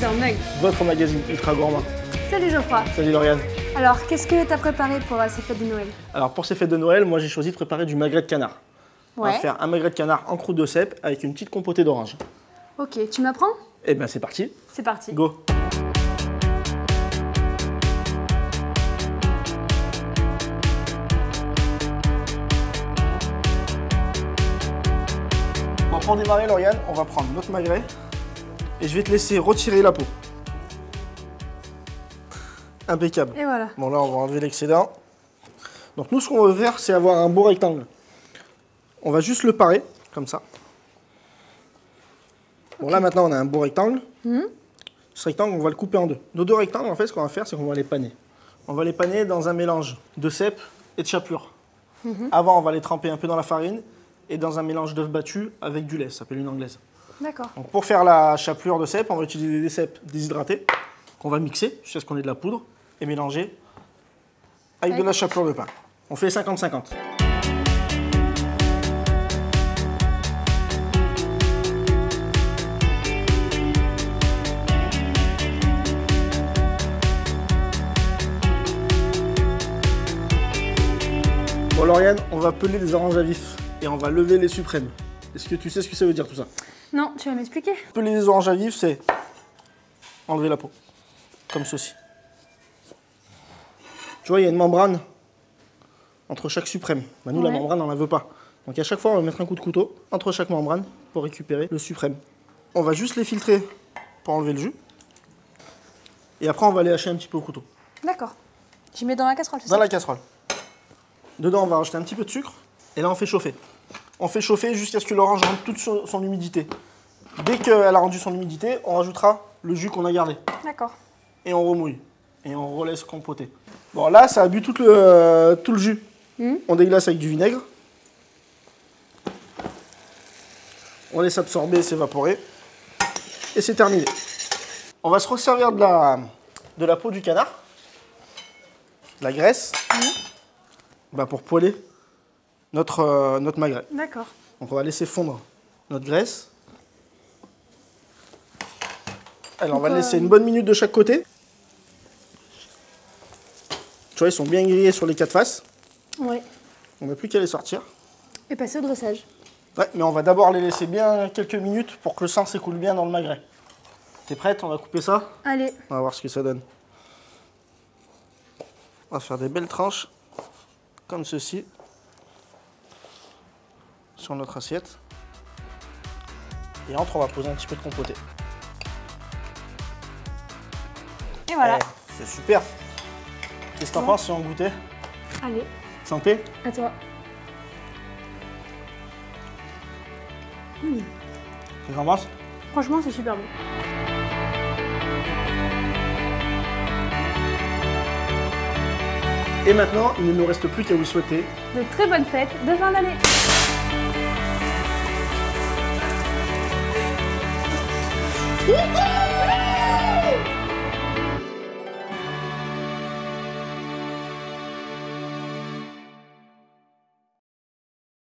dans Mug, votre magazine ultra gourmand. Salut Geoffroy. Salut Lauriane. Alors, qu'est-ce que tu as préparé pour ces fêtes de Noël? Alors pour ces fêtes de Noël, moi j'ai choisi de préparer du magret de canard. On va Ouais. faire un magret de canard en croûte de cèpe avec une petite compotée d'orange. Ok, tu m'apprends? Et ben c'est parti, C'est parti. go. Bon, pour démarrer Lauriane, on va prendre notre magret et je vais te laisser retirer la peau. Impeccable. Et voilà. Bon là on va enlever l'excédent. Donc nous ce qu'on veut faire c'est avoir un beau rectangle. On va juste le parer, comme ça. Bon là maintenant on a un beau rectangle. Ce rectangle on va le couper en deux. Nos deux rectangles en fait ce qu'on va faire c'est qu'on va les paner. On va les paner dans un mélange de cèpe et de chapelure. Avant on va les tremper un peu dans la farine et dans un mélange d'œufs battus avec du lait, ça s'appelle une anglaise. D'accord. Donc pour faire la chapelure de cèpe on va utiliser des cèpes déshydratés qu'on va mixer jusqu'à ce qu'on ait de la poudre et mélanger avec de la chapelure de pain. On fait 50-50. Bon Lauriane, on va peler les oranges à vif et on va lever les suprêmes. Est-ce que tu sais ce que ça veut dire tout ça? Non, tu vas m'expliquer? Peler les oranges à vif, c'est enlever la peau, comme ceci. Tu vois, il y a une membrane entre chaque suprême. Bah, nous, la membrane, on ne la veut pas. Donc à chaque fois, on va mettre un coup de couteau entre chaque membrane pour récupérer le suprême. On va juste les filtrer pour enlever le jus. Et après, on va les hacher un petit peu au couteau. D'accord. J'y mets dans la casserole, c'est Dans ça? la casserole. Dedans, on va rajouter un petit peu de sucre. Et là, on fait chauffer. On fait chauffer jusqu'à ce que l'orange rende toute son humidité. Dès qu'elle a rendu son humidité, on rajoutera le jus qu'on a gardé. D'accord. Et on remouille. Et on relaisse compoter. Bon, là, ça a bu tout le jus. On déglace avec du vinaigre. On laisse absorber, s'évaporer. Et c'est terminé. On va se resservir de la peau du canard. De la graisse. Bah, pour poêler notre magret. D'accord. Donc on va laisser fondre notre graisse. Alors on va le laisser une bonne minute de chaque côté. Tu vois, ils sont bien grillés sur les quatre faces. Ouais. On n'a plus qu'à les sortir. Et passer au dressage. Ouais, mais on va d'abord les laisser bien quelques minutes pour que le sang s'écoule bien dans le magret. T'es prête? On va couper ça? Allez. On va voir ce que ça donne. On va faire des belles tranches, comme ceci, sur notre assiette. Et entre, on va poser un petit peu de compoté. Et voilà. Eh, c'est super. Qu'est-ce que t'en penses si on goûtait? Allez. Santé. À toi. Qu'est-ce que t'en penses? Franchement, c'est super bon. Et maintenant, il ne nous reste plus qu'à vous souhaiter De très bonnes fêtes de fin d'année. Wouhou!